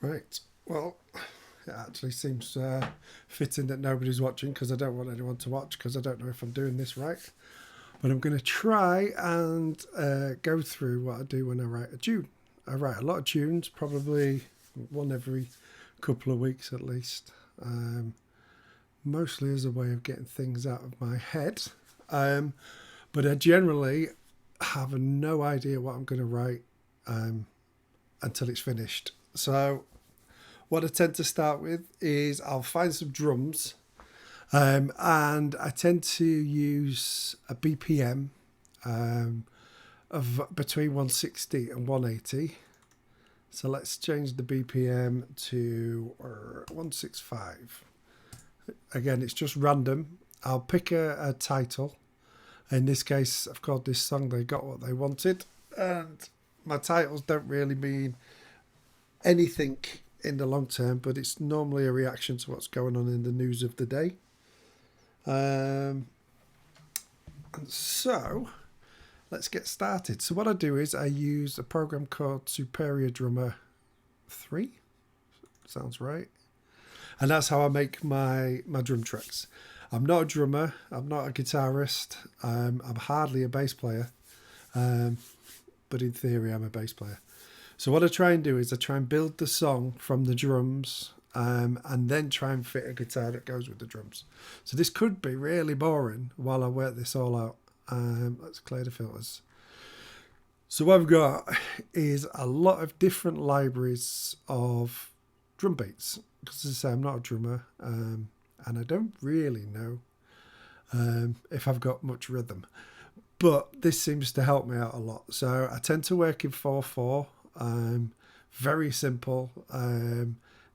Right. Well, it actually seems fitting that nobody's watching because I don't want anyone to watch because I don't know if I'm doing this right. But I'm going to try and go through what I do when I write a tune. I write a lot of tunes, probably one every couple of weeks at least, mostly as a way of getting things out of my head. But I generally have no idea what I'm going to write until it's finished. So what I tend to start with is I'll find some drums, and I tend to use a BPM of between 160 and 180. So let's change the BPM to 165. Again, it's just random. I'll pick a title. In this case, I've called this song They Got What They Wanted. And my titles don't really mean anything in the long term, but it's normally a reaction to what's going on in the news of the day. And so let's get started. So what I do is I use a program called Superior Drummer 3. Sounds right. And that's how I make my drum tracks. I'm not a drummer. I'm not a guitarist. I'm hardly a bass player. But in theory, I'm a bass player. So what I try and do is I try and build the song from the drums, and then try and fit a guitar that goes with the drums. So this could be really boring while I work this all out. Let's clear the filters. So what I've got is a lot of different libraries of drum beats. Because as I say, I'm not a drummer, and I don't really know if I've got much rhythm. But this seems to help me out a lot. So I tend to work in 4/4. Very simple.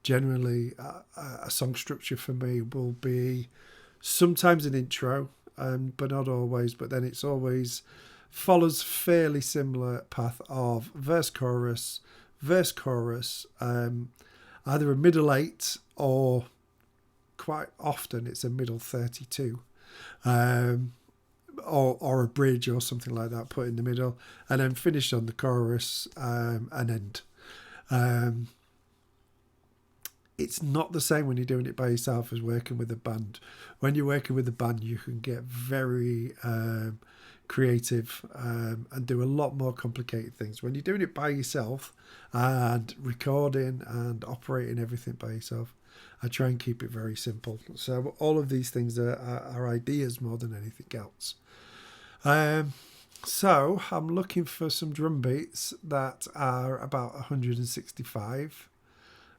Generally, a song structure for me will be sometimes an intro, but not always. But then it's always follows fairly similar path of verse, chorus, either a middle 8 or quite often it's a middle 32. Or a bridge or something like that put in the middle, and then finish on the chorus and end. It's not the same when you're doing it by yourself as working with a band. When you're working with a band, you can get very creative and do a lot more complicated things. When you're doing it by yourself and recording and operating everything by yourself, I try and keep it very simple. So all of these things are ideas more than anything else. So I'm looking for some drum beats that are about 165.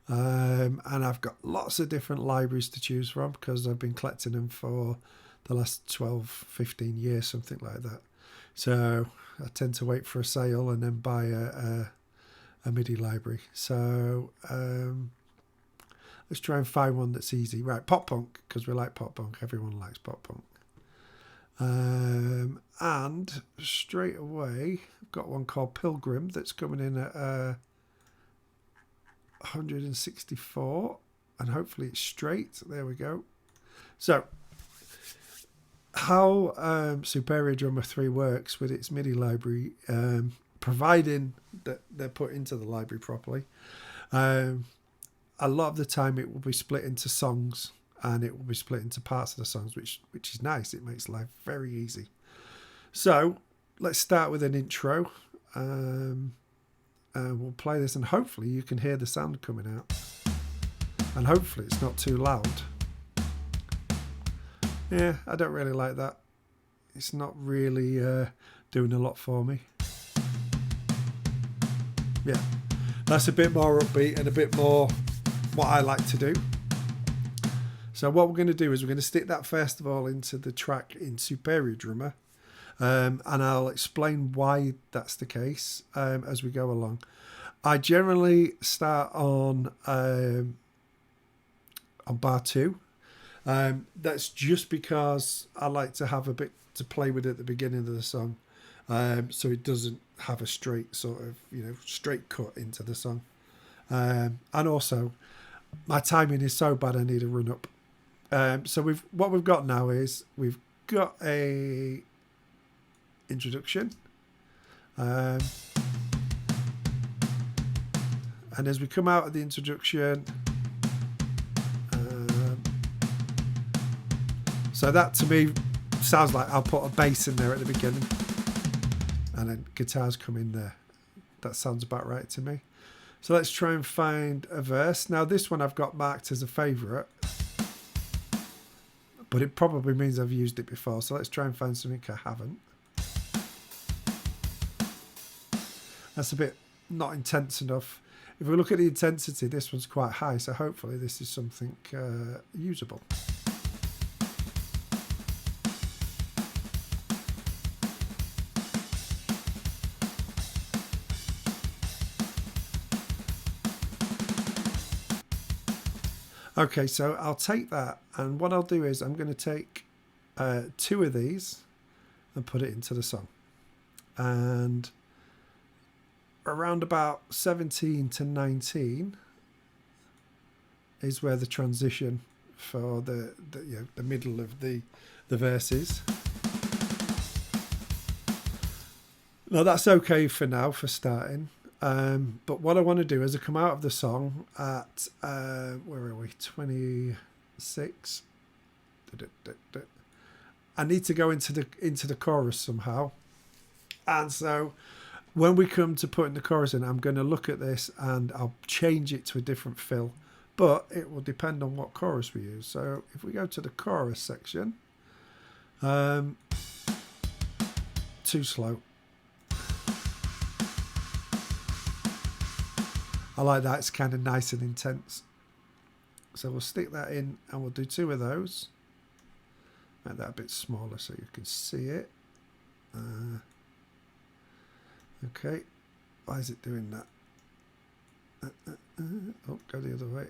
And I've got lots of different libraries to choose from because I've been collecting them for the last 12, 15 years, something like that. So I tend to wait for a sale and then buy a MIDI library. So let's try and find one that's easy. Right, pop punk, because we like pop punk. Everyone likes pop punk. And straight away, I've got one called Pilgrim that's coming in at 164, and hopefully it's straight. There we go. So how Superior Drummer 3 works with its MIDI library, providing that they're put into the library properly, a lot of the time it will be split into songs, and it will be split into parts of the songs, which is nice. It makes life very easy. So let's start with an intro. We'll play this, and hopefully you can hear the sound coming out. And hopefully it's not too loud. Yeah, I don't really like that. It's not really doing a lot for me. Yeah, that's a bit more upbeat and a bit more what I like to do. So what we're going to do is we're going to stick that first of all into the track in Superior Drummer, and I'll explain why that's the case as we go along. I generally start on bar 2. That's just because I like to have a bit to play with at the beginning of the song, so it doesn't have a straight sort of straight cut into the song, and also my timing is so bad I need a run up. So what we've got now is we've got a introduction, And as we come out of the introduction, so that to me sounds like I'll put a bass in there at the beginning and then guitars come in there. That sounds about right to me. So let's try and find a verse. Now this one I've got marked as a favourite, but it probably means I've used it before. So let's try and find something I haven't. That's a bit not intense enough. If we look at the intensity, this one's quite high, so hopefully this is something usable. Okay, so I'll take that, and what I'll do is I'm going to take 2 of these and put it into the song. And around about 17 to 19 is where the transition for the middle of the verses. Now that's okay for now for starting. But what I want to do is I come out of the song at where are we? 26. I need to go into the chorus somehow, and so when we come to putting the chorus in, I'm going to look at this and I'll change it to a different fill, but it will depend on what chorus we use. So if we go to the chorus section, too slow. I like that, it's kind of nice and intense. So we'll stick that in and we'll do 2 of those. Make that a bit smaller so you can see it. Okay, why is it doing that? Oh, go the other way.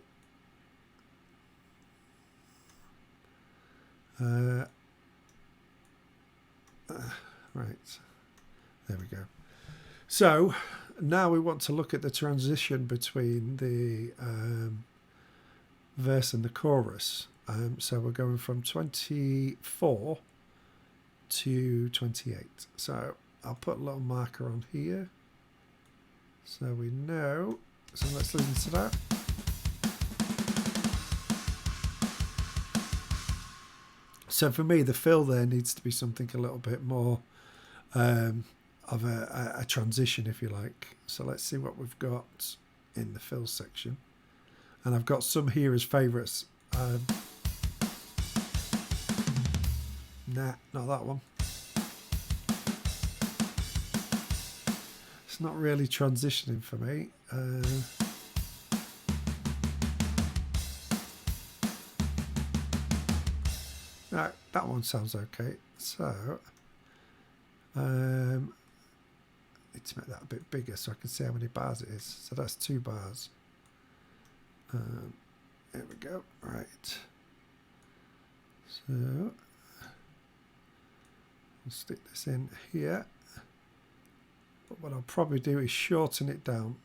Right, there we go. So now we want to look at the transition between the verse and the chorus. So we're going from 24 to 28. So I'll put a little marker on here so we know. So let's listen to that. So for me, the fill there needs to be something a little bit more of a transition, if you like. So let's see what we've got in the fill section. And I've got some here as favourites. Nah, not that one. It's not really transitioning for me. Right, that one sounds okay. So need to make that a bit bigger so I can see how many bars it is. So that's 2 bars. There we go. Right. So I'll stick this in here. But what I'll probably do is shorten it down.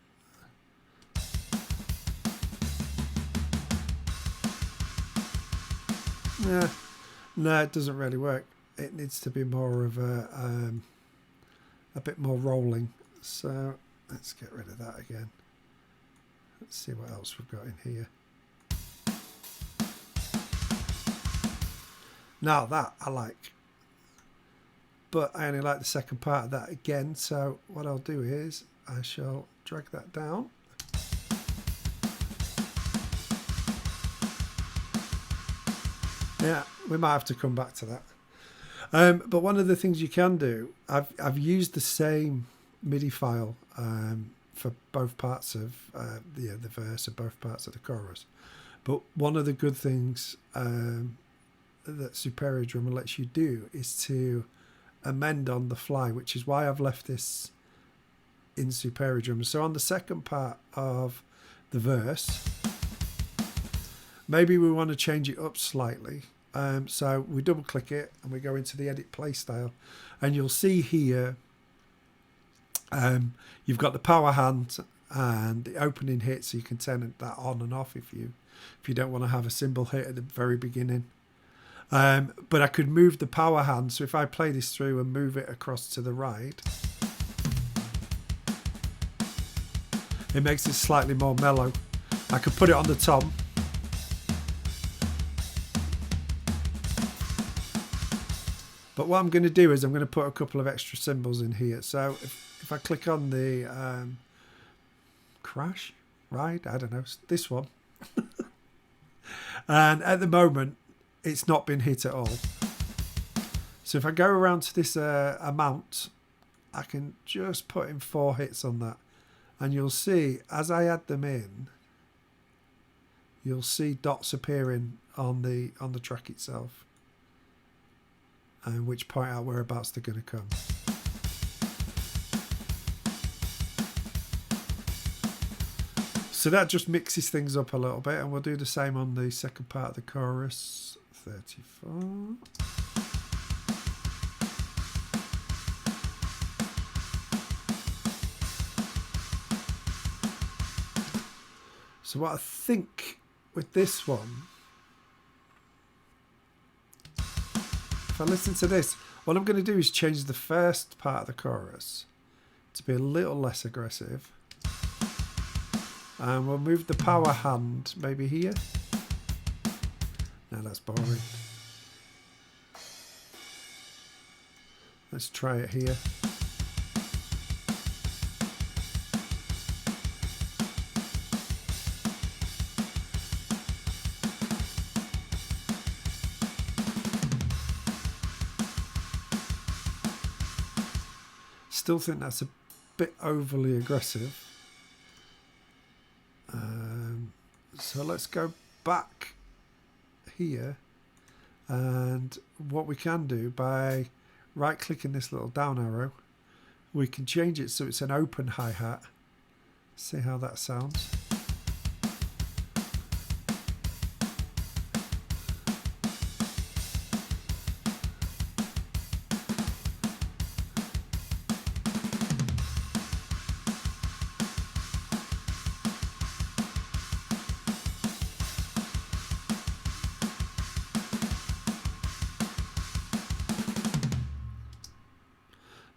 Yeah. No, it doesn't really work. It needs to be more of a bit more rolling. So let's get rid of that again. Let's see what else we've got in here. Now that I like, but I only like the second part of that again. So what I'll do is I shall drag that down. Yeah, we might have to come back to that. But one of the things you can do, I've used the same MIDI file for both parts of the verse and both parts of the chorus. But one of the good things that Superior Drummer lets you do is to amend on the fly, which is why I've left this in Superior Drummer. So on the second part of the verse, maybe we want to change it up slightly. So we double click it and we go into the edit play style, and you'll see here you've got the power hand and the opening hit, so you can turn that on and off if you don't want to have a cymbal hit at the very beginning. But I could move the power hand, so if I play this through and move it across to the right, It makes it slightly more mellow. I could put it on the tom. But what I'm going to do is I'm going to put a couple of extra symbols in here. So if I click on the crash, right? I don't know, this one. And at the moment, it's not been hit at all. So if I go around to this amount, I can just put in 4 hits on that. And you'll see, as I add them in, you'll see dots appearing on the track itself. And which point out whereabouts they're going to come. So that just mixes things up a little bit, and we'll do the same on the second part of the chorus. 34. So what I think with this one, if I listen to this, what I'm going to do is change the first part of the chorus to be a little less aggressive. And we'll move the power hand maybe here. No, that's boring. Let's try it here. Still think that's a bit overly aggressive. So let's go back here, and what we can do by right clicking this little down arrow, we can change it so it's an open hi-hat. See how that sounds.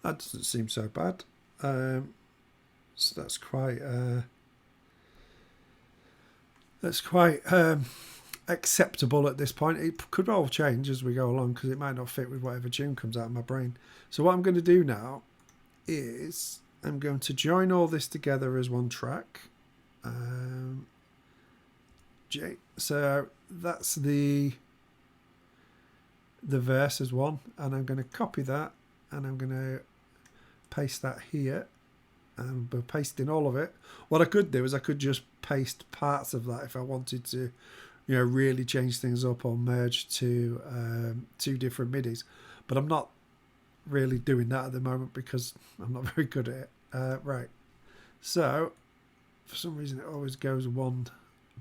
That doesn't seem so bad. So that's quite acceptable at this point. It could all change as we go along because it might not fit with whatever tune comes out of my brain. So what I'm going to do now is I'm going to join all this together as one track. So that's the verse as one, and I'm going to copy that, and I'm going to paste that here, and we're pasting all of it. What I could do is I could just paste parts of that if I wanted to, you know, really change things up or merge to 2 different MIDIs. But I'm not really doing that at the moment because I'm not very good at it. Right. So for some reason it always goes 1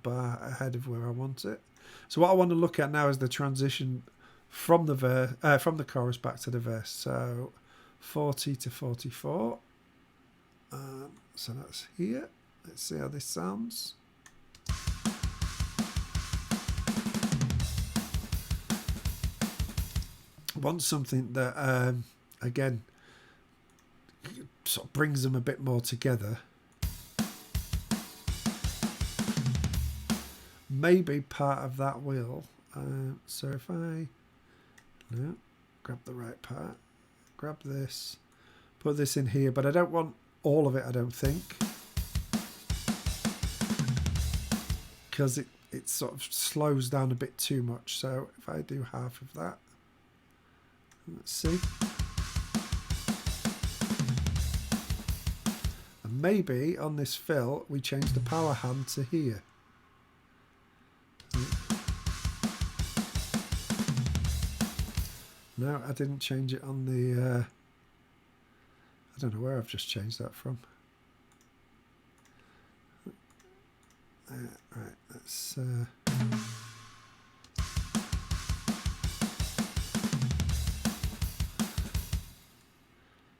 bar ahead of where I want it. So what I want to look at now is the transition from the chorus back to the verse. So 40 to 44. So that's here. Let's see how this sounds. I want something that again sort of brings them a bit more together. Maybe part of that will. So if I grab the right part, grab this, put this in here, but I don't want all of it, I don't think, because it sort of slows down a bit too much. So if I do half of that, let's see, and maybe on this fill we change the power hand to here. No, I didn't change it on the I don't know where I've just changed that from. Right, let's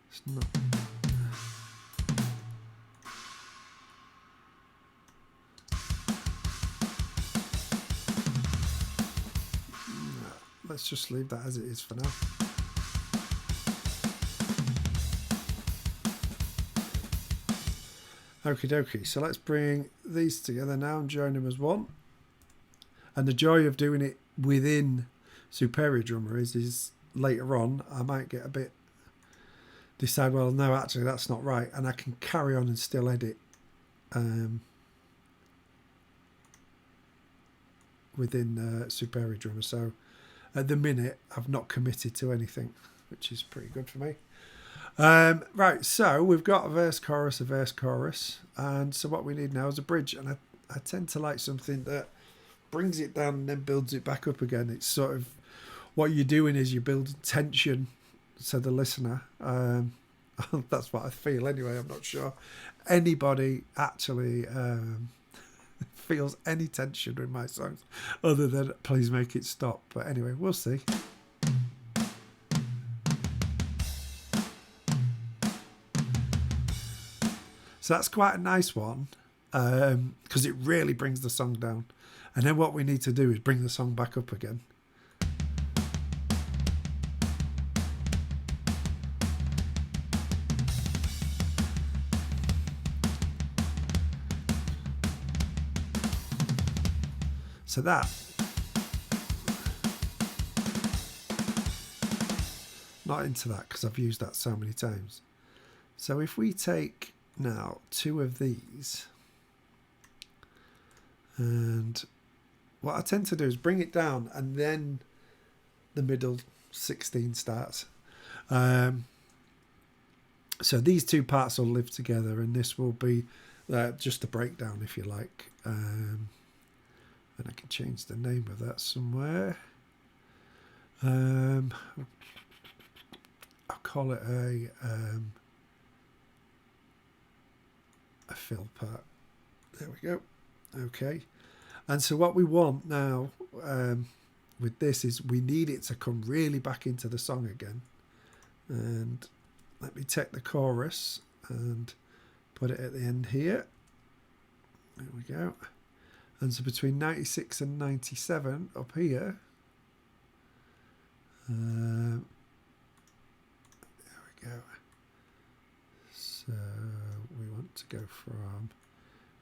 it's not. Let's just leave that as it is for now. Okie dokie. So let's bring these together now and join them as one. And the joy of doing it within Superior Drummer is later on I might get a bit decide, well, no, actually that's not right, and I can carry on and still edit within Superior Drummer. So at the minute I've not committed to anything, which is pretty good for me. Right, so we've got a verse chorus, and so what we need now is a bridge, and I tend to like something that brings it down and then builds it back up again. It's sort of what you're doing is you're building tension to the listener. That's what I feel anyway. I'm not sure anybody actually feels any tension with my songs other than please make it stop. But anyway, we'll see. So that's quite a nice one because it really brings the song down. And then what we need to do is bring the song back up again. So that. Not into that because I've used that so many times. So if we take now 2 of these, and what I tend to do is bring it down and then the middle 16 starts. So these 2 parts will live together, and this will be just a breakdown, if you like. And I can change the name of that somewhere. I'll call it a fill part. There we go. Okay. And so what we want now with this is we need it to come really back into the song again. And let me take the chorus and put it at the end here. There we go. And so between 96 and 97 up here, there we go. So we want to go from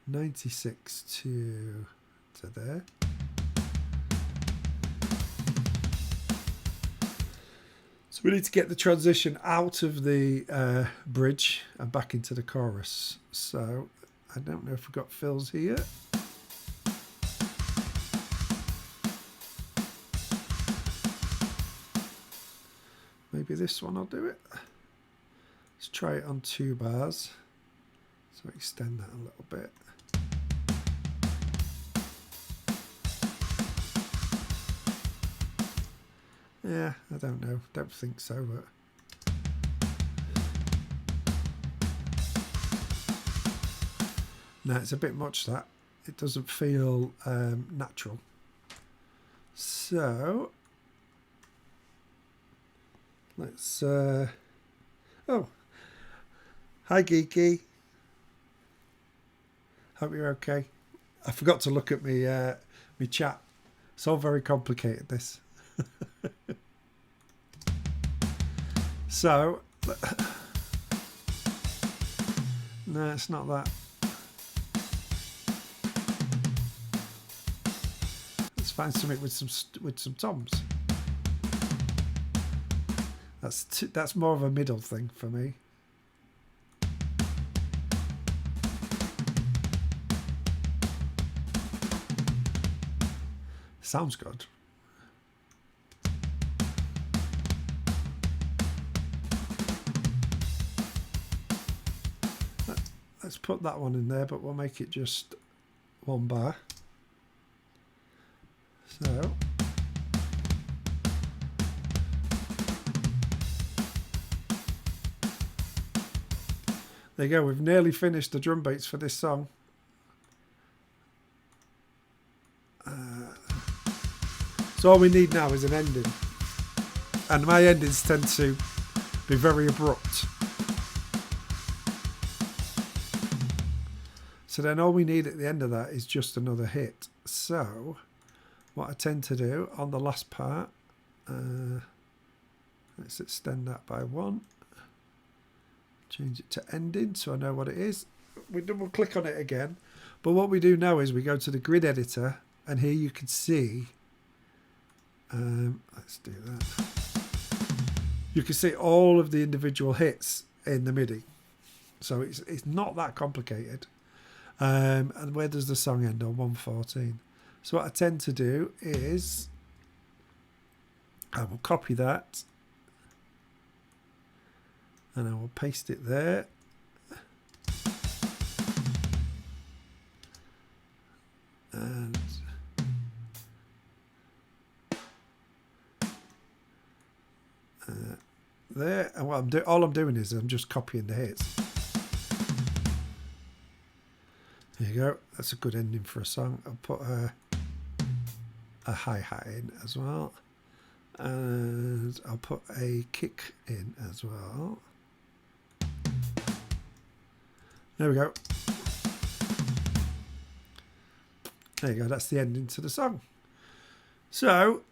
96 to there. So we need to get the transition out of the bridge and back into the chorus. So I don't know if we've got fills here. Maybe this one will do it. Let's try it on 2 bars. So extend that a little bit. Yeah, I don't know. Don't think so, but no, it's a bit much that. It doesn't feel natural. So let's oh, hi Geeky. Hope you're okay. I forgot to look at me chat. It's all very complicated, this. So no, it's not that. Let's find something with some toms. That's more of a middle thing for me. Sounds good. Let's put that one in there, but we'll make it just 1 bar. So there you go. We've nearly finished the drum beats for this song. So all we need now is an ending. And my endings tend to be very abrupt. So then all we need at the end of that is just another hit. So what I tend to do on the last part, let's extend that by 1. Change it to ending so I know what it is. we double click on it again. But what we do now is we go to the grid editor, and here you can see, let's do that. You can see all of the individual hits in the MIDI. So it's not that complicated. And where does the song end? On 114. So what I tend to do is I will copy that and I will paste it there. And there, and what all I'm doing is I'm just copying the hits. There you go. That's a good ending for a song. I'll put a hi-hat in as well, and I'll put a kick in as well. There we go. There you go. That's the ending to the song. So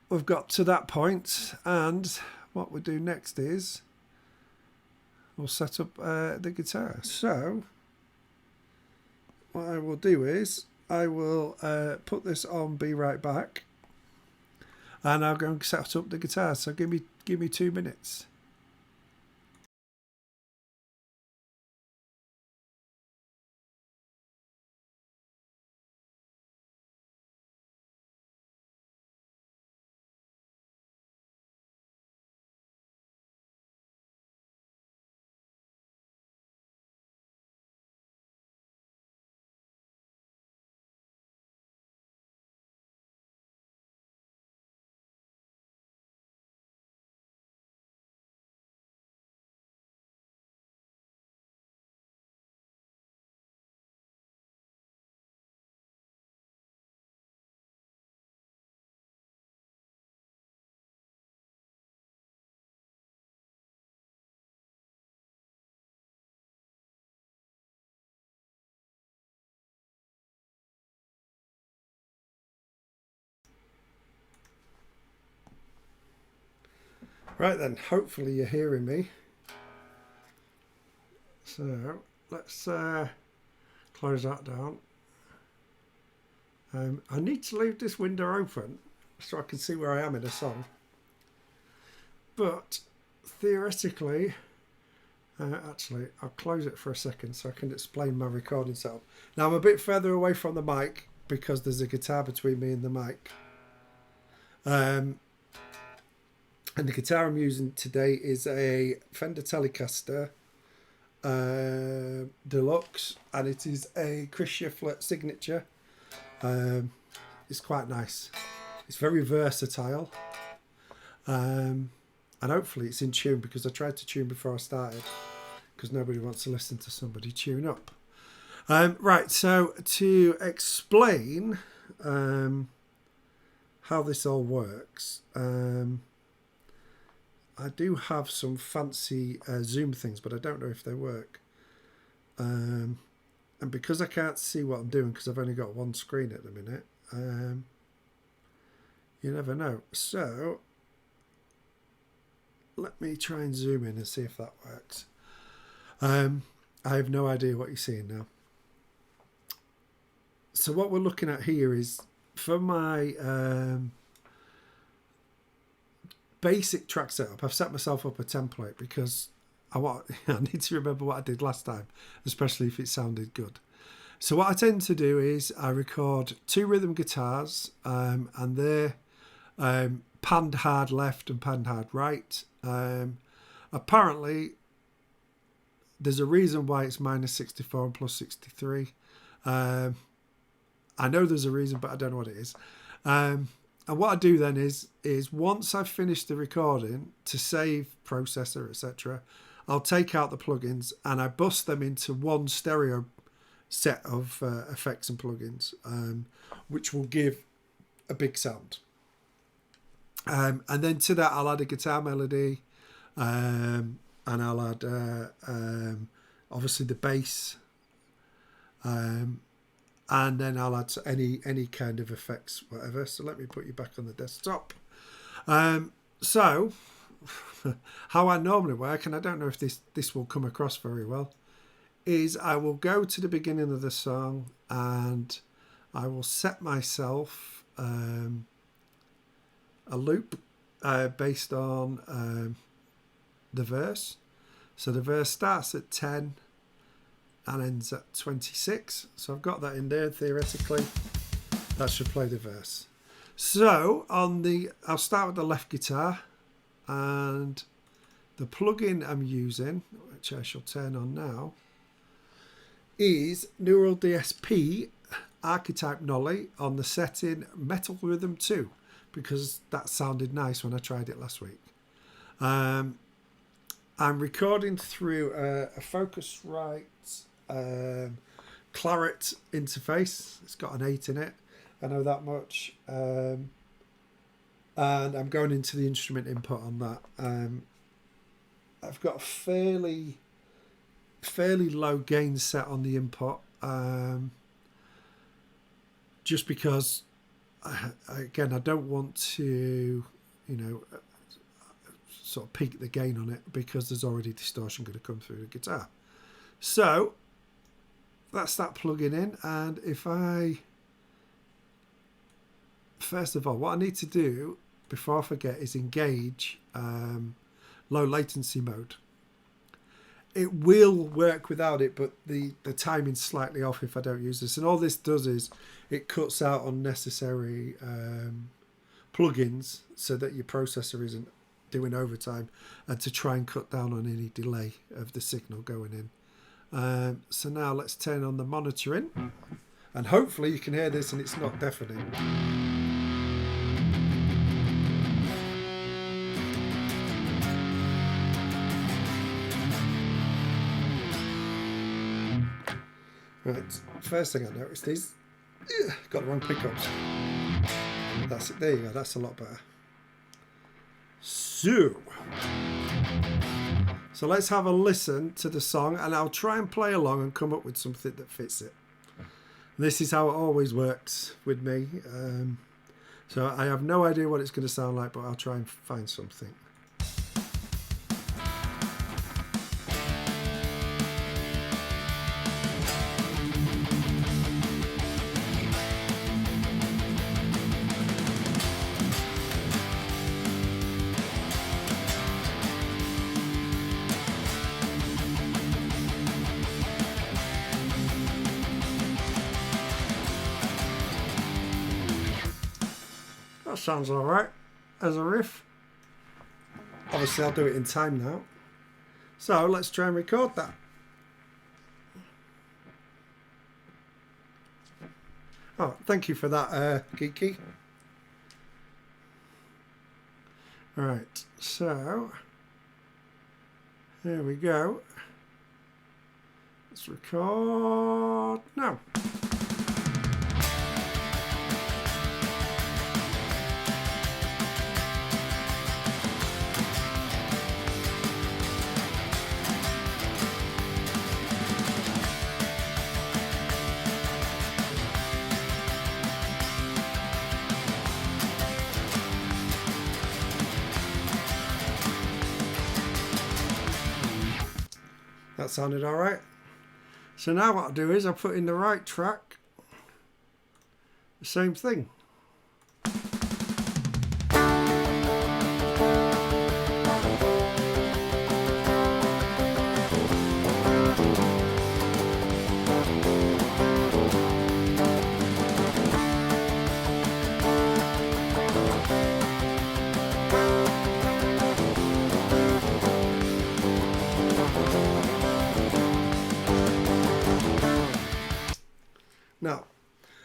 we've got to that point, and what we'll do next is we'll set up the guitar. So what I will do is I will put this on Be Right Back, and I'll go and set up the guitar. So give me 2 minutes. Right then, hopefully you're hearing me. So let's close that down. I need to leave this window open so I can see where I am in a song. But theoretically, actually, I'll close it for a second so I can explain my recording setup. Now I'm a bit further away from the mic because there's a guitar between me and the mic. And the guitar I'm using today is a Fender Telecaster Deluxe, and it is a Chris Shiflett signature. It's quite nice. It's very versatile, and hopefully it's in tune, because I tried to tune before I started, because nobody wants to listen to somebody tune up. Right, so to explain how this all works, I do have some fancy Zoom things, but I don't know if they work. And because I can't see what I'm doing, because I've only got one screen at the minute, you never know. So let me try and zoom in and see if that works. I have no idea what you're seeing now. So what we're looking at here is, for my basic track setup, I've set myself up a template because I need to remember what I did last time, especially if it sounded good. So what I tend to do is I record 2 rhythm guitars, and they're panned hard left and panned hard right. Apparently there's a reason why it's -64 and +63. I know there's a reason, but I don't know what it is. And what I do then is once I've finished the recording, to save processor, etc., I'll take out the plugins and I bust them into one stereo set of effects and plugins, which will give a big sound. And then to that I'll add a guitar melody, and I'll add obviously the bass, and then I'll add any kind of effects, whatever. So let me put you back on the desktop. So how I normally work, and I don't know if this will come across very well, is I will go to the beginning of the song and I will set myself a loop based on the verse. So the verse starts at 10 and ends at 26. So I've got that in there theoretically. That should play the verse. So I'll start with the left guitar, and the plugin I'm using, which I shall turn on now, is Neural DSP Archetype Nolly on the setting Metal Rhythm 2, because that sounded nice when I tried it last week. I'm recording through a Focusrite Claret interface. It's got an 8 in it, I know that much. And I'm going into the instrument input on that. I've got a fairly low gain set on the input, just because I don't want to, sort of peak the gain on it, because there's already distortion going to come through the guitar. So that's that plug-in in. And first of all, what I need to do before I forget is engage low latency mode. It will work without it, but the timing's slightly off if I don't use this. And all this does is it cuts out unnecessary plugins so that your processor isn't doing overtime, and to try and cut down on any delay of the signal going in. So now let's turn on the monitoring, and hopefully you can hear this and it's not deafening. Right, first thing I noticed is got the wrong pickups. That's it. There you go. That's a lot better. So let's have a listen to the song, and I'll try and play along and come up with something that fits it. This is how it always works with me. So I have no idea what it's going to sound like, but I'll try and find something. That sounds alright as a riff. Obviously I'll do it in time now. So let's try and record that. Oh, thank you for that, Geeky. Alright, so here we go. Let's record now. That sounded alright. So now what I'll do is I'll put in the right track, the same thing. Now,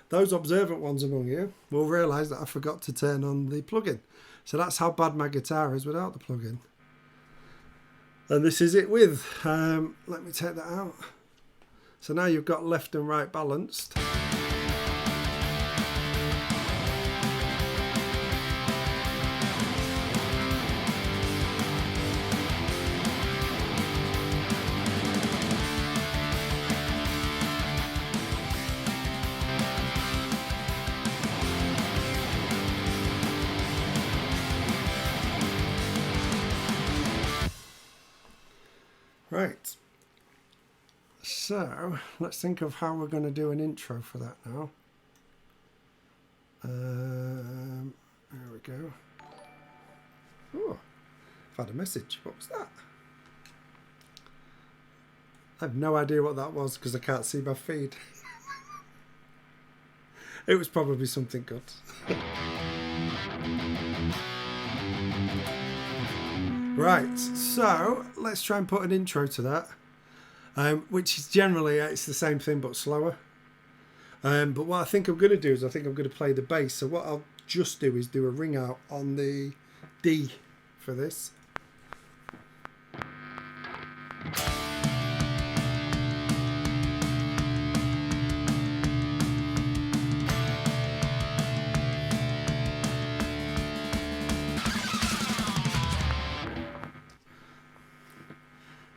those observant ones among you will realise that I forgot to turn on the plugin. So that's how bad my guitar is without the plugin. And this is it with. Let me take that out. So now you've got left and right balanced. Right, So let's think of how we're going to do an intro for that now. There we go. Oh, I've had a message. What was that? I have no idea what that was because I can't see my feed. It was probably something good. Right, so let's try and put an intro to that, which is generally, it's the same thing but slower. But what I think I'm going to do is I think I'm going to play the bass. So what I'll just do is do a ring out on the D for this.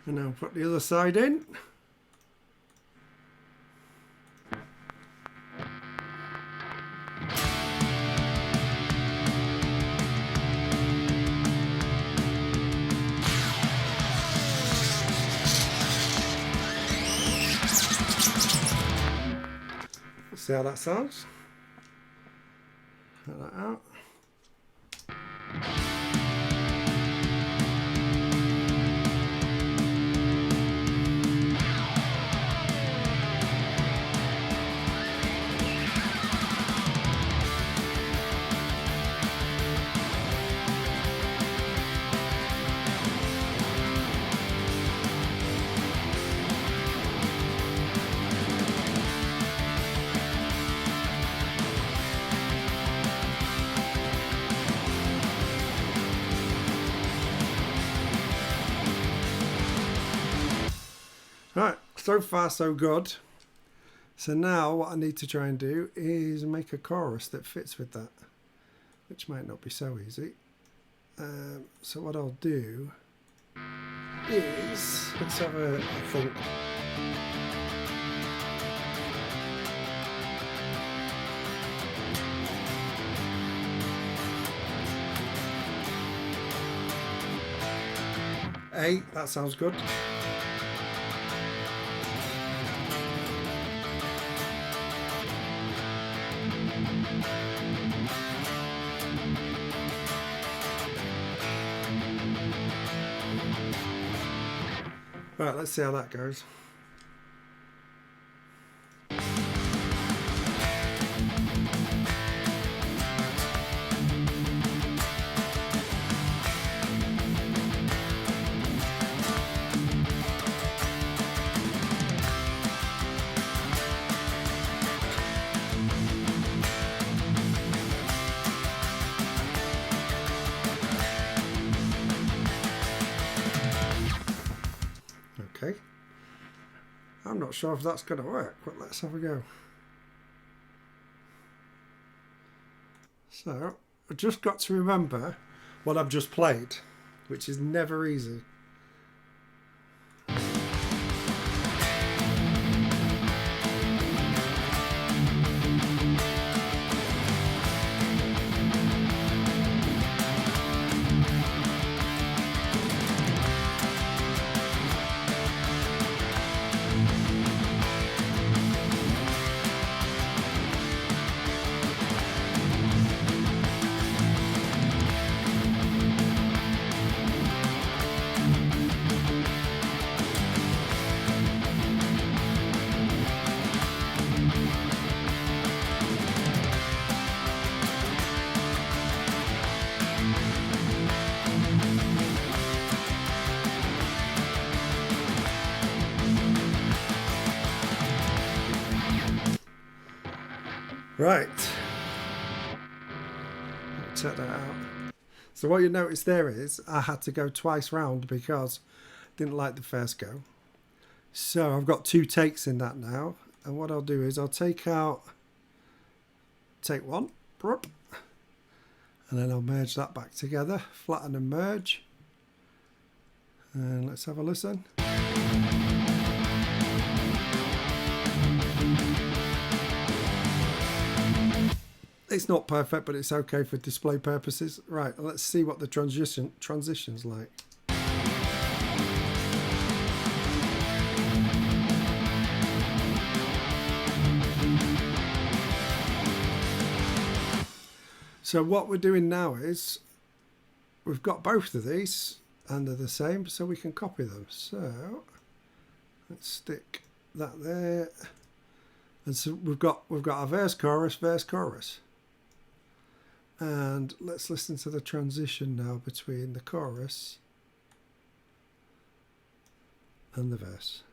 And now put the other side in. See how that sounds? Cut that out. Right, so far so good. So now what I need to try and do is make a chorus that fits with that, which might not be so easy. So what I'll do is, let's have a think. A, that sounds good. Right, let's see how that goes. Okay. I'm not sure if that's going to work, but let's have a go. So, I've just got to remember what I've just played, which is never easy. Right, check that out. So what you notice there is I had to go twice round because I didn't like the first go. So I've got 2 takes in that now, and what I'll do is I'll take out take 1, and then I'll merge that back together, flatten and merge, and let's have a listen. It's not perfect, but it's okay for display purposes. Right, let's see what the transition's like. So what we're doing now is we've got both of these and they're the same, so we can copy them. So let's stick that there. And so we've got a verse, chorus. And let's listen to the transition now between the chorus and the verse.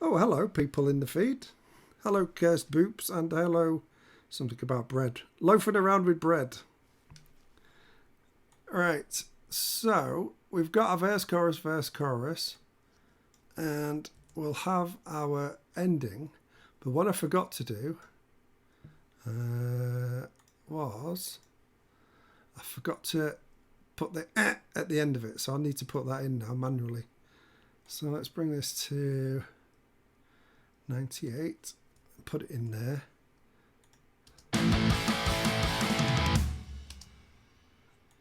Oh, hello, people in the feed. Hello, Cursed Boops, and hello, something about bread. Loafing around with bread. Right, so we've got a verse, chorus, and we'll have our ending. But what I forgot to do was I forgot to put the at the end of it, so I need to put that in now manually. So let's bring this to 98, put it in there.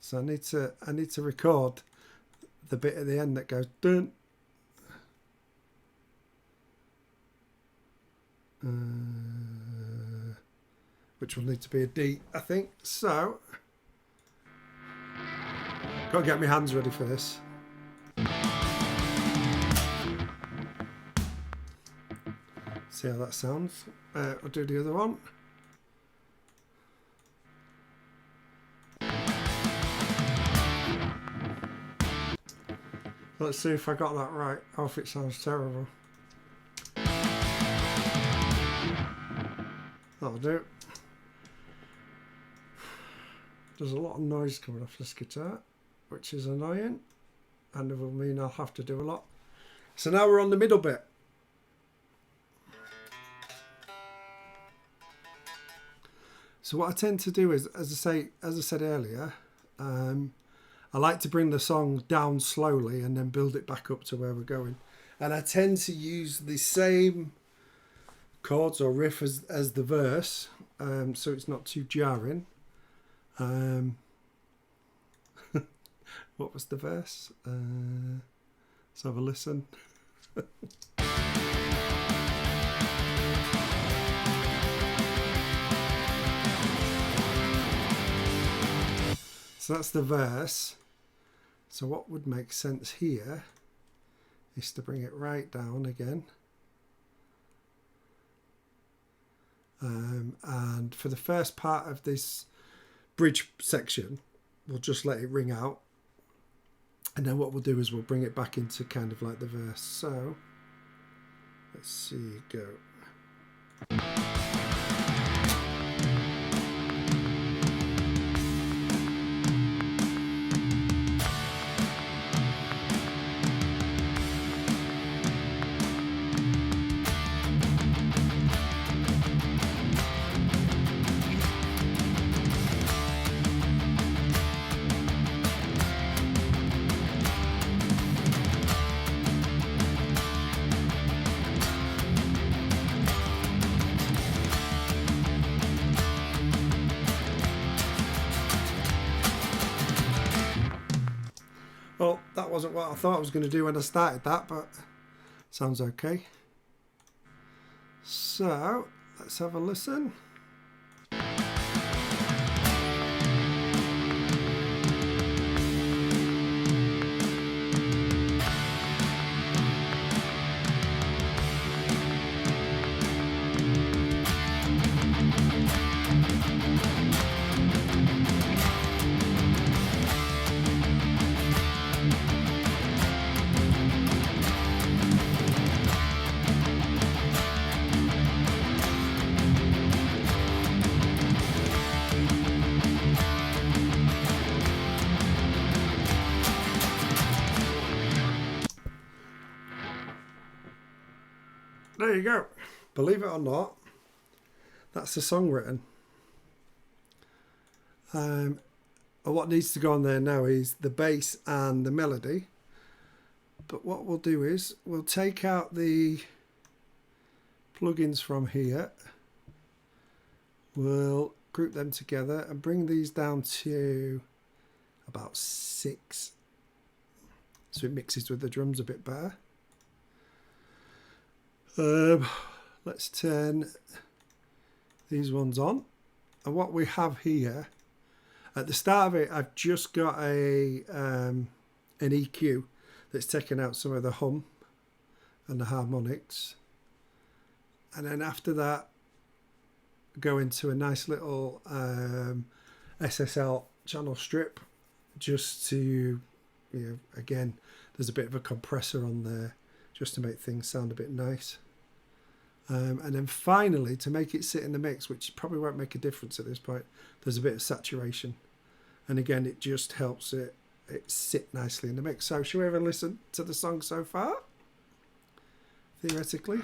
So I need to record the bit at the end that goes dun. Which will need to be a D, I think. So gotta get my hands ready for this. See how that sounds. I'll do the other one. Let's see if I got that right, or if it sounds terrible. That'll do. There's a lot of noise coming off this guitar, which is annoying, and it will mean I'll have to do a lot. So now we're on the middle bit. So what I tend to do is, as I said earlier, I like to bring the song down slowly and then build it back up to where we're going. And I tend to use the same chords or riff as the verse, so it's not too jarring. What was the verse? Let's have a listen. So that's the verse. So what would make sense here is to bring it right down again. And for the first part of this bridge section, we'll just let it ring out. And then what we'll do is we'll bring it back into kind of like the verse. So let's see, go. Well, that wasn't what I thought I was going to do when I started that, but sounds okay. So, let's have a listen. There you go. Believe it or not, that's the song written. What needs to go on there now is the bass and the melody. But what we'll do is we'll take out the plugins from here. We'll group them together and bring these down to about 6, so it mixes with the drums a bit better. Let's turn these ones on, and what we have here at the start of it, I've just got an EQ that's taken out some of the hum and the harmonics, and then after that go into a nice little SSL channel strip, just to, again, there's a bit of a compressor on there just to make things sound a bit nice. And then finally, to make it sit in the mix, which probably won't make a difference at this point, there's a bit of saturation. And again, it just helps it sit nicely in the mix. So shall we have a listen to the song so far? Theoretically.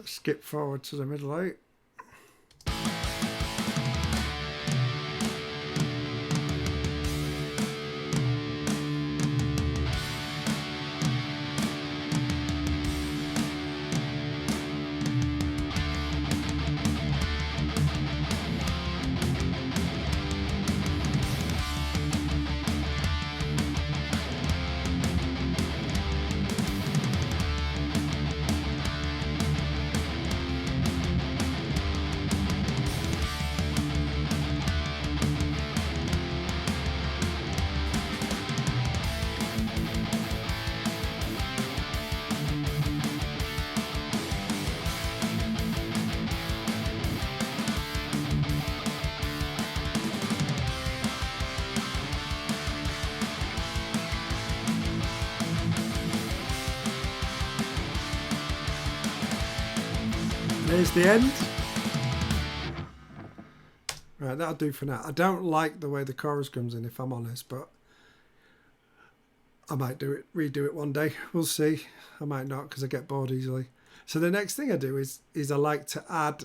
Skip forward to the middle 8. There's the end. Right, that'll do for now. I don't like the way the chorus comes in, if I'm honest, but I might redo it one day. We'll see. I might not, because I get bored easily. So the next thing I do is I like to add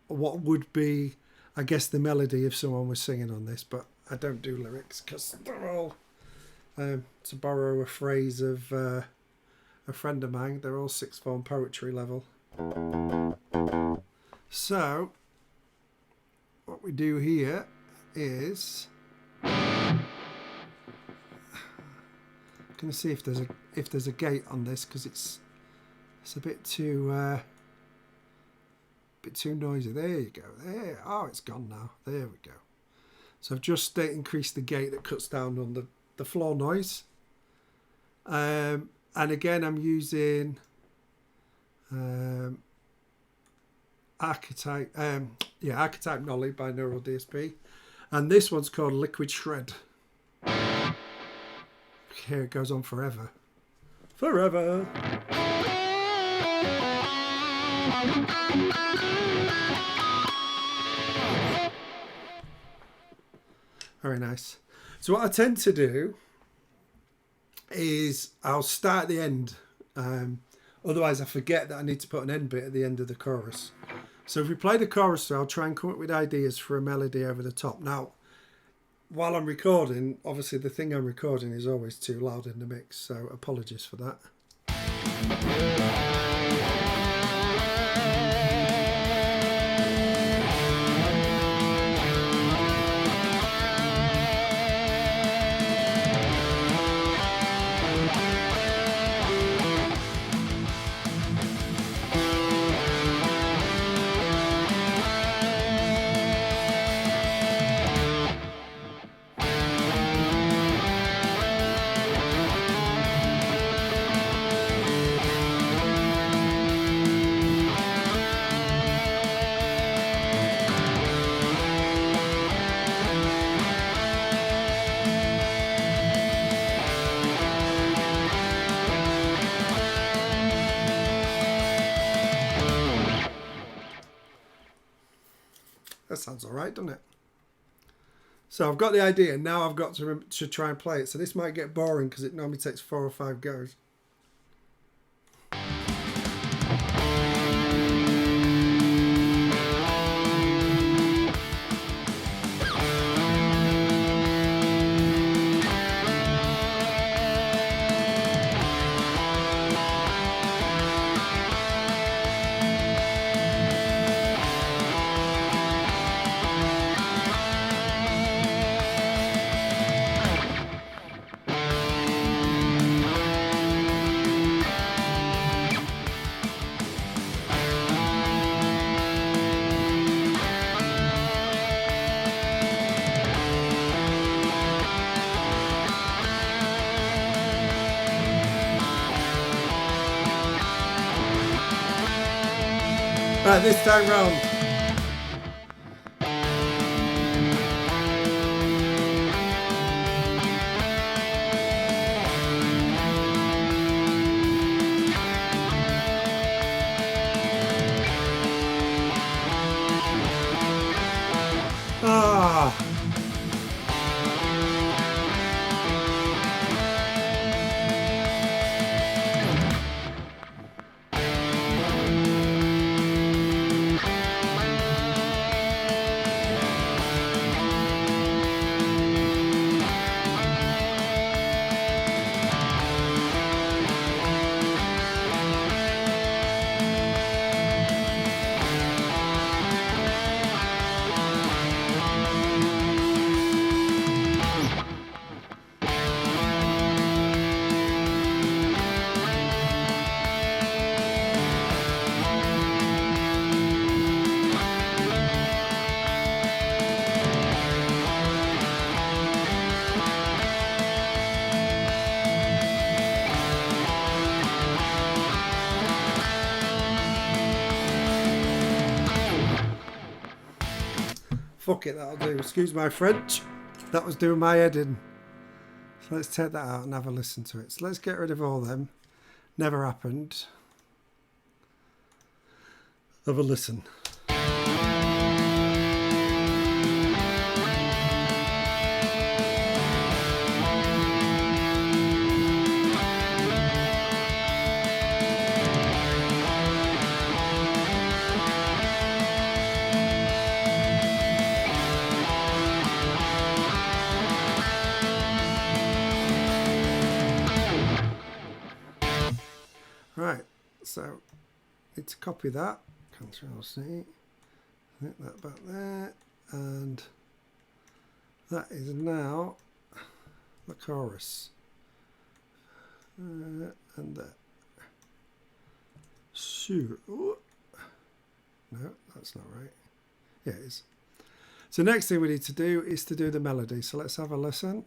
what would be, I guess, the melody if someone was singing on this, but I don't do lyrics because they're all, to borrow a phrase of a friend of mine, they're all sixth form poetry level. So what we do here is I'm gonna see if there's a gate on this, because it's a bit too noisy. There you go. There. Oh, it's gone now. There we go. So I've just increased the gate that cuts down on the floor noise. And again, I'm using Archetype Nolly by Neural DSP, and this one's called Liquid Shred. Here it goes on forever. Very nice. So what I tend to do is I'll start at the end. Otherwise I forget that I need to put an end bit at the end of the chorus. So if we play the chorus through, I'll try and come up with ideas for a melody over the top. Now, while I'm recording, obviously the thing I'm recording is always too loud in the mix, so apologies for that. sounds all right, doesn't it? So I've got the idea. Now I've got to try and play it. So this might get boring because it normally takes 4 or 5 goes. Right, this time round. Ah. Fuck it, that'll do. Excuse my French. That was doing my head in. So let's take that out and have a listen to it. So let's get rid of all them. Never happened. Have a listen. Right, so need to copy that. Control C. Hit that back there, and that is now the chorus. And that. Sure. No, that's not right. Yeah, it is. So next thing we need to do is to do the melody. So let's have a listen.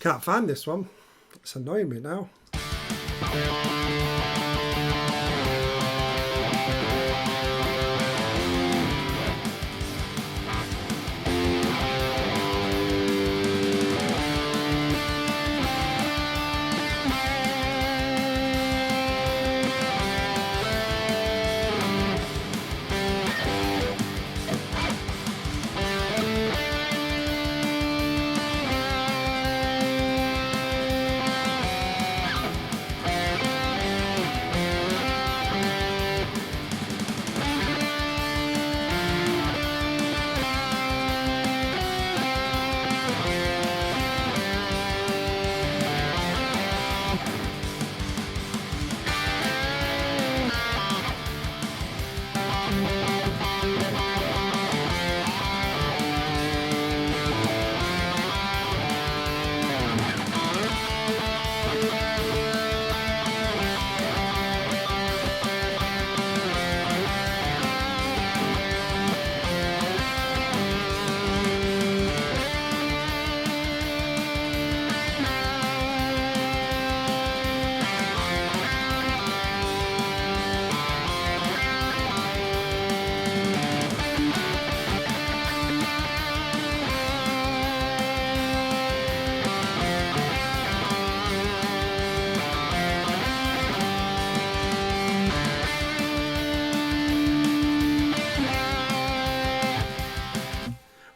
Can't find this one. It's annoying me now.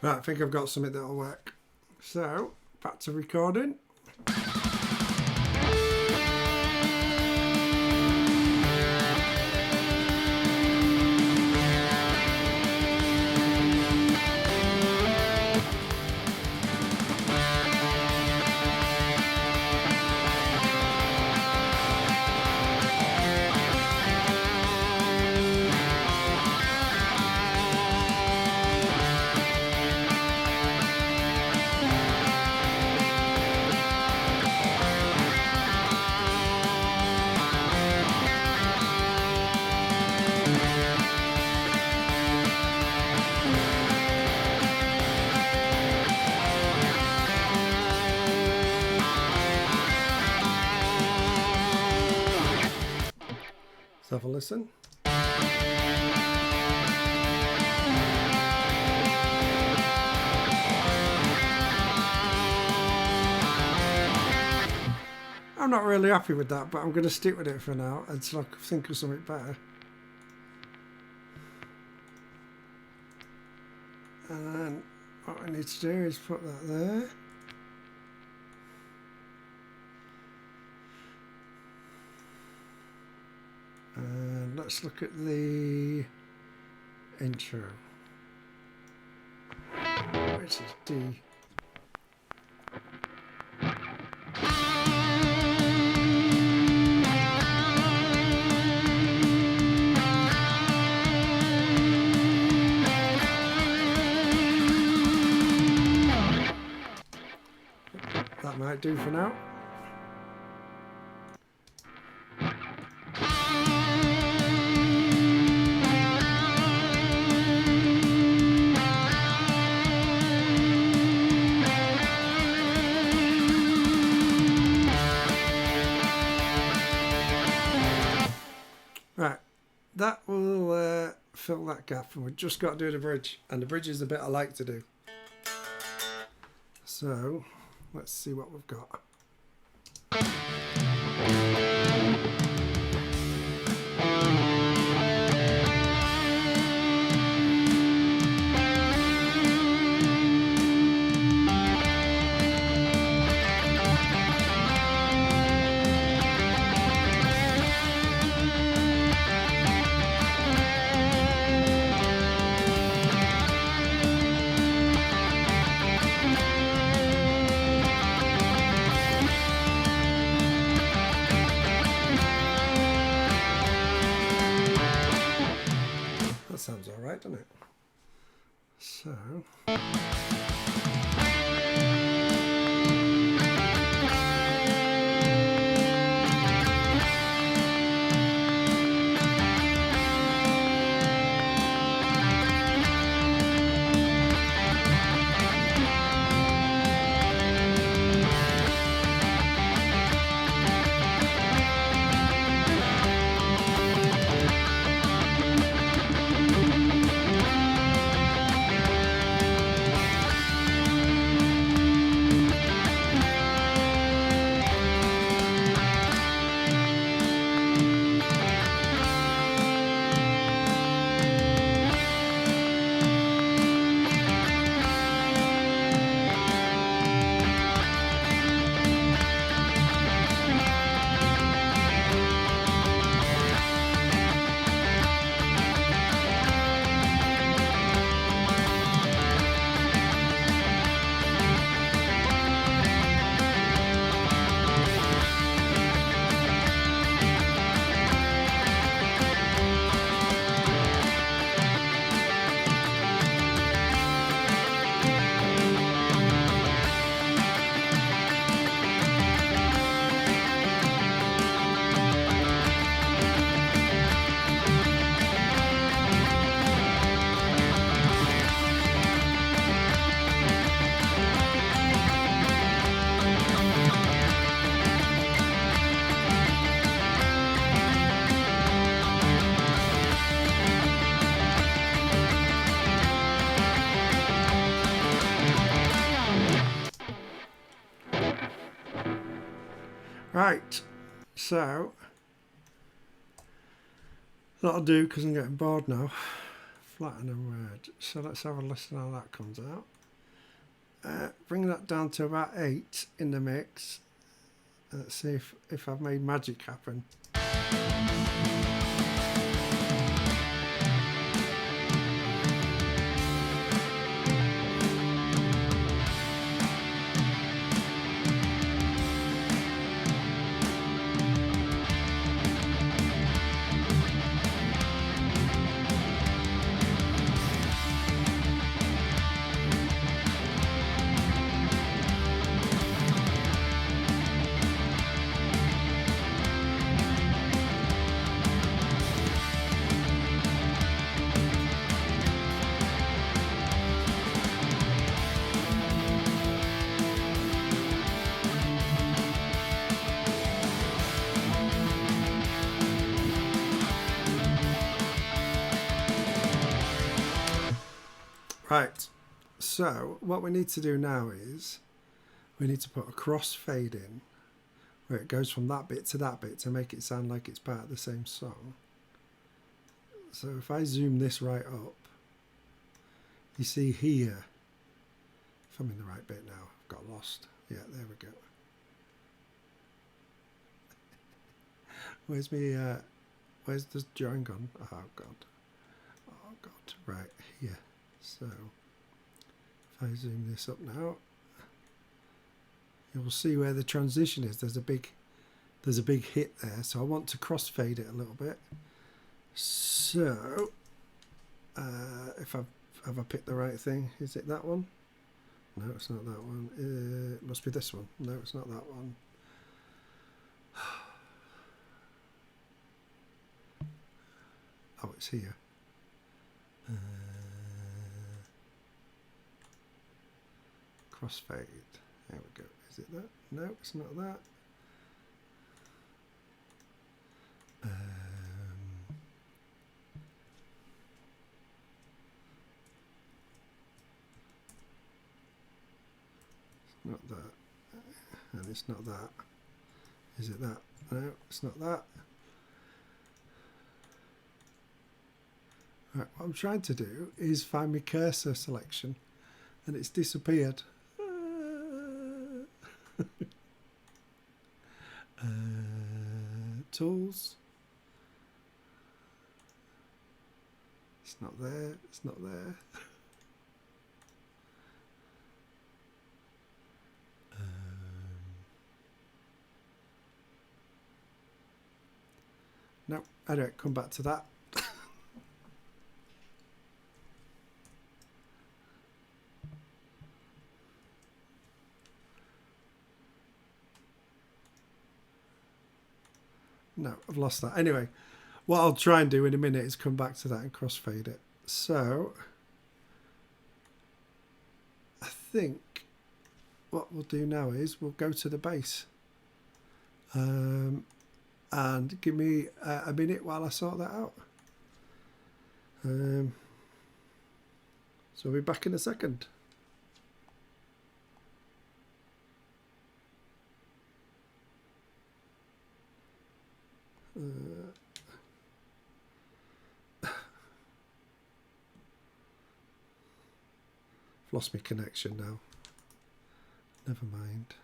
Right, I think I've got something that'll work. So, back to recording. Let's have a listen. I'm not really happy with that, but I'm going to stick with it for now until I think of something better. And what I need to do is put that there. And let's look at the intro, which is D. That might do for now. Right, that will fill that gap, and we've just got to do the bridge, and the bridge is the bit I like to do. So let's see what we've got. Sounds all right, doesn't it? So Right, so that'll do because I'm getting bored now. Flatten and red. So let's have a listen how that comes out. Bring that down to about 8 in the mix. Let's see if I've made magic happen. Right, so what we need to do now is we need to put a crossfade in where it goes from that bit to make it sound like it's part of the same song. So if I zoom this right up, you see here, if I'm in the right bit now, I've got lost. Yeah, there we go. Where's me, where's the drawing gone? Oh God. Oh God, right here. So if I zoom this up now, you'll see where the transition is. There's a big hit there. So I want to crossfade it a little bit. So if have I picked the right thing? Is it that one? No, it's not that one. It must be this one. No, it's not that one. Oh, it's here. Crossfade. There we go. Is it that? No, it's not that. It's not that. And it's not that. Is it that? No, it's not that. Right, what I'm trying to do is find my cursor selection, and it's disappeared. Tools. It's not there. It's not there. No, anyway, come back to that. No, I've lost that. Anyway, what I'll try and do in a minute is come back to that and crossfade it. So, I think what we'll do now is we'll go to the bass. And give me a minute while I sort that out. So we'll be back in a second. I've lost my connection now. Never mind.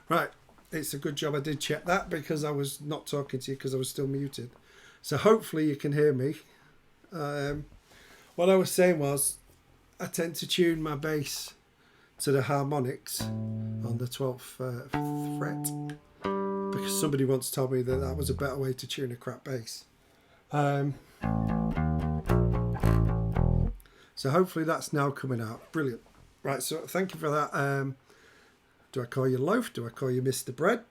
Right, it's a good job I did check that because I was not talking to you because I was still muted. So hopefully you can hear me. What I was saying was I tend to tune my bass to the harmonics on the 12th fret because somebody once told me that that was a better way to tune a crap bass. So hopefully that's now coming out. Brilliant. Right, so thank you for that. Do I call you Loaf? Do I call you Mr. Bread?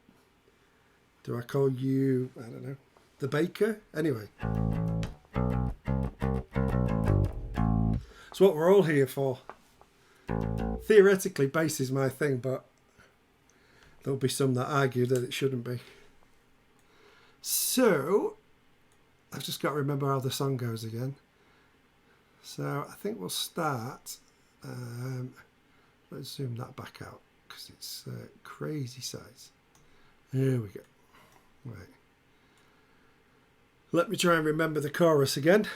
Do I call you, I don't know, the baker? Anyway. It's what we're all here for. Theoretically, bass is my thing, but there'll be some that argue that it shouldn't be. So, I've just got to remember how the song goes again. So, I think we'll start. Let's zoom that back out because it's crazy size. Here we go. Right. Let me try and remember the chorus again.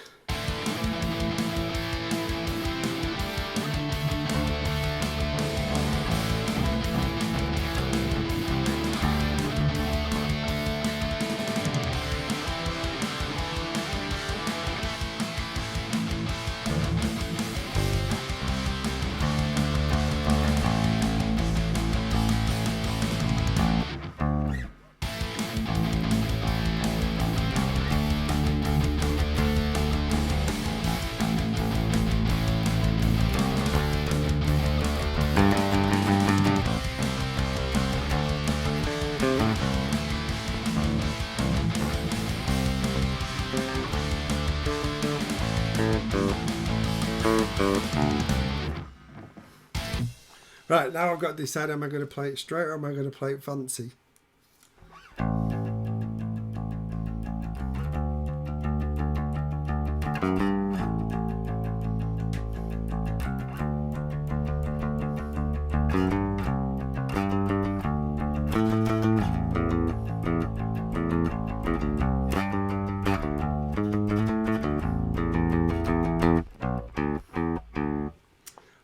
Right, now I've got to decide, am I going to play it straight or am I going to play it fancy?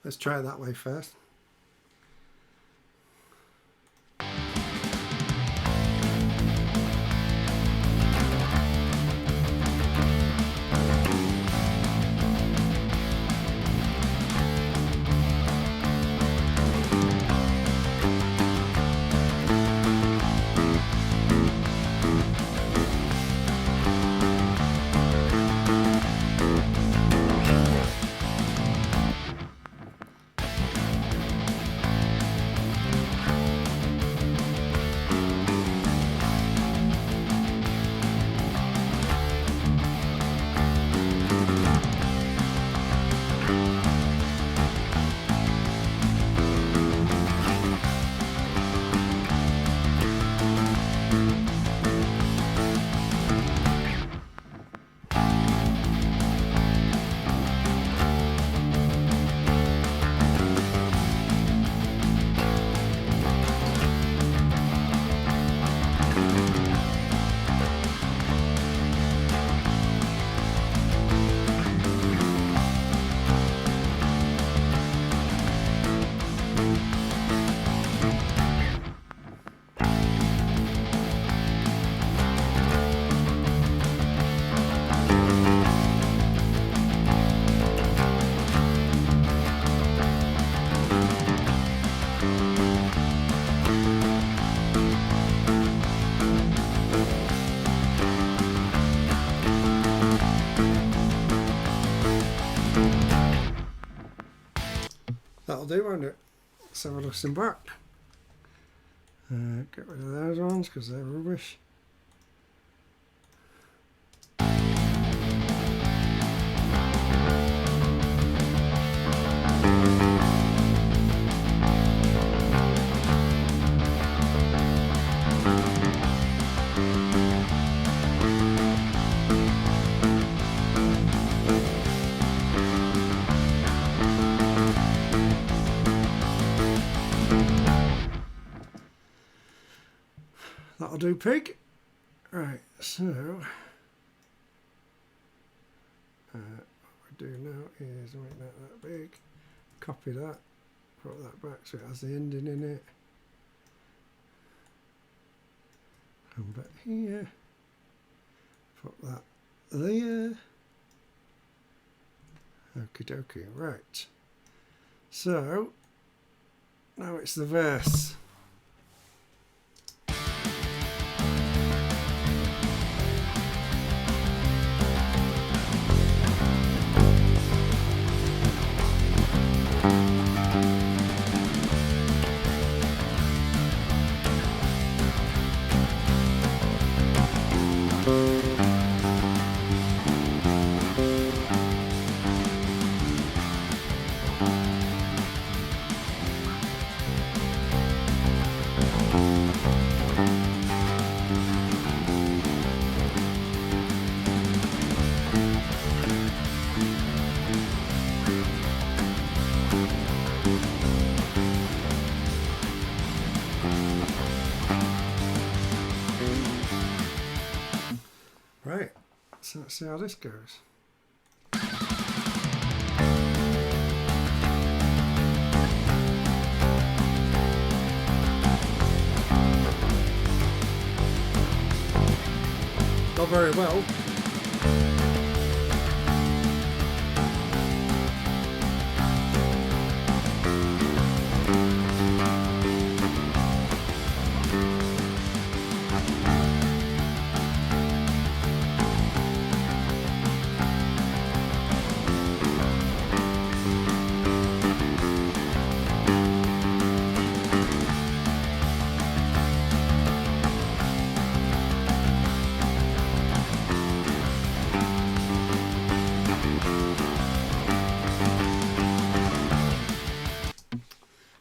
Let's try it that way first. That'll do, won't it? Let's have a listen back. Get rid of those ones because they're rubbish. That'll do, pig. Right, so what we do now is make that big, copy that, put that back so it has the ending in it. Come back here. Put that there. Okie dokie, right. So, now it's the verse. Right, so let's see how this goes. Not very well.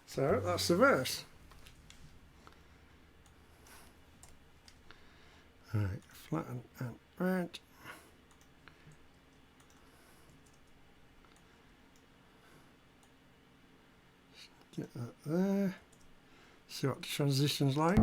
So that's the verse. Alright, flatten and red. Get that there. See what the transition's like.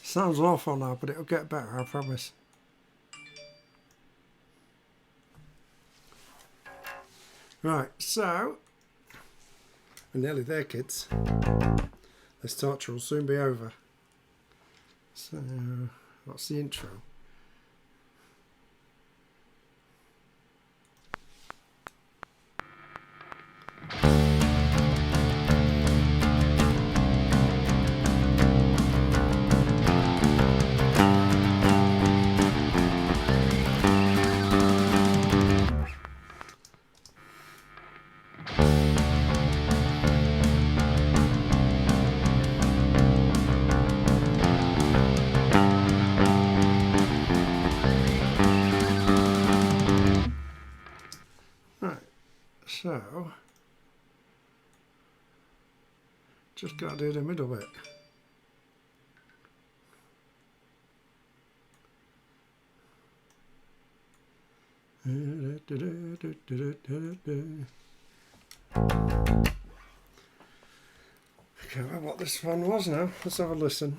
Sounds awful now, but it'll get better, I promise. Right, so we're nearly there, kids. This torture will soon be over. So, what's the intro? So, just got to do the middle bit. Okay, well, what this one was now. Let's have a listen.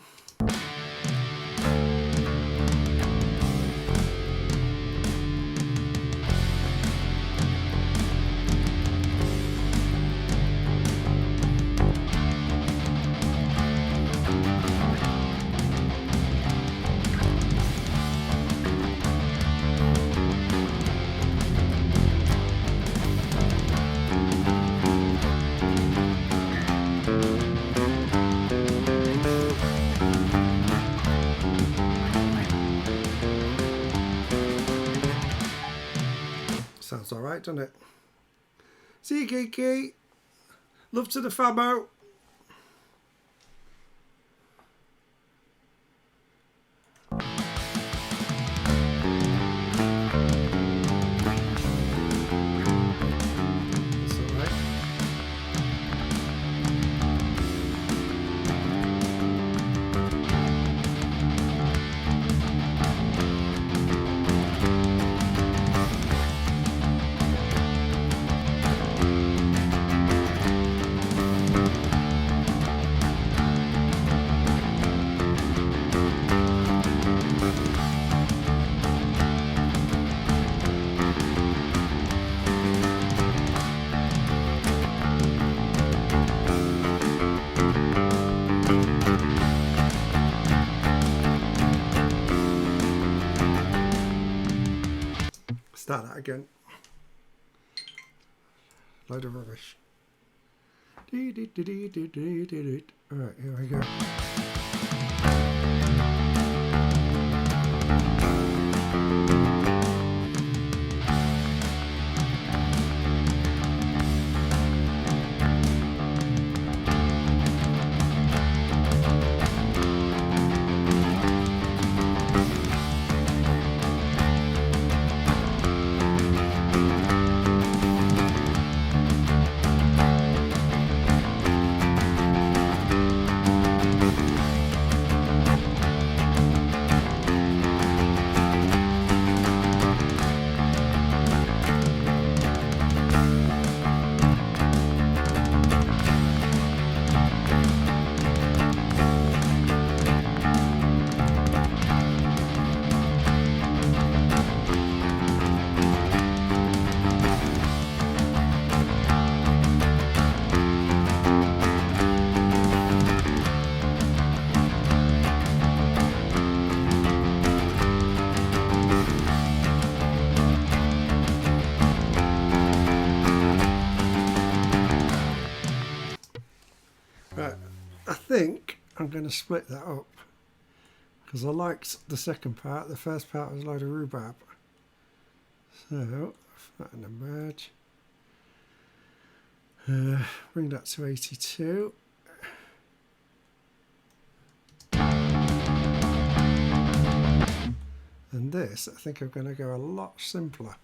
Sounds alright, doesn't it? See you, Kiki. Love to the famo. That's alright. start that again. Load of rubbish. Alright, here we go. Right, I think I'm going to split that up because I liked the second part. The first part was a load of rhubarb. So, flatten and merge. Bring that to 82. And this, I think I'm going to go a lot simpler.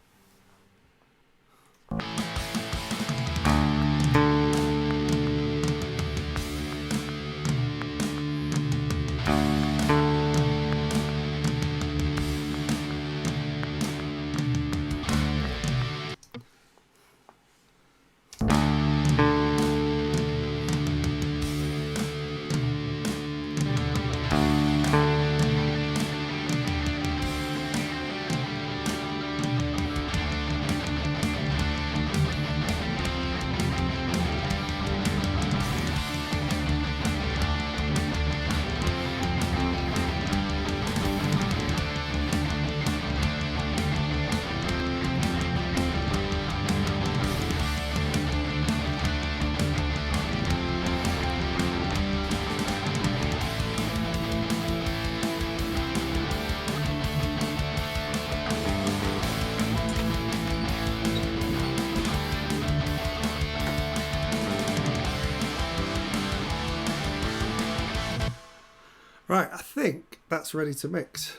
Right, I think that's ready to mix.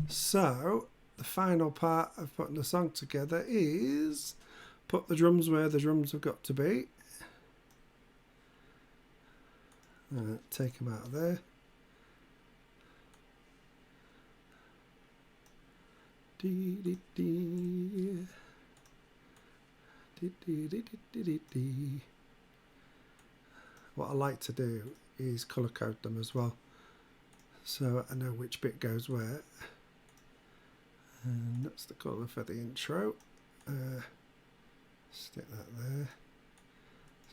So the final part of putting the song together is put the drums where the drums have got to be. Take them out of there. Dee, dee, dee. Dee, dee, dee, dee, dee, dee. What I like to do is colour code them as well, so I know which bit goes where. And that's the colour for the intro. Stick that there.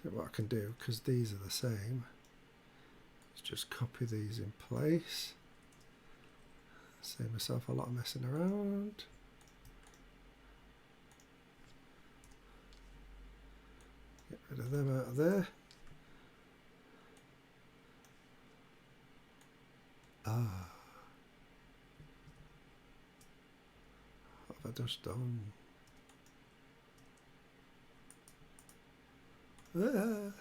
So what I can do, because these are the same, is just copy these in place. Save myself a lot of messing around. Get rid of them out of there. Ah. What have I just done? Ah.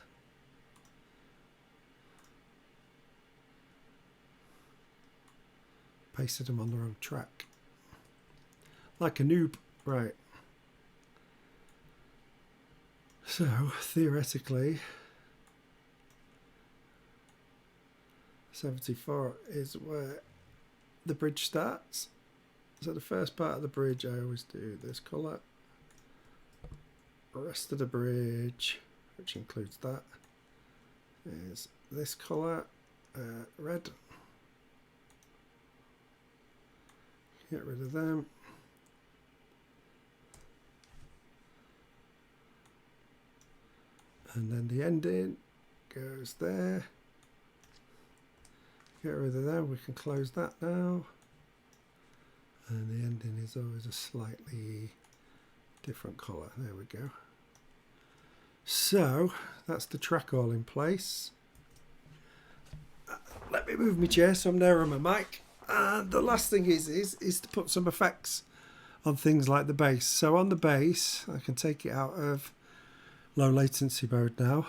Pasted them on the wrong track. Like a noob. Right. So, theoretically, 74 is where the bridge starts. So the first part of the bridge I always do this colour. The rest of the bridge, which includes that, is this colour, red. Get rid of them. And then the ending goes there. Get rid of them, we can close that now. And the ending is always a slightly different colour. There we go. So that's the track all in place. Let me move my chair so I'm near on my mic. And the last thing is to put some effects on things like the bass. So on the bass, I can take it out of low latency mode now.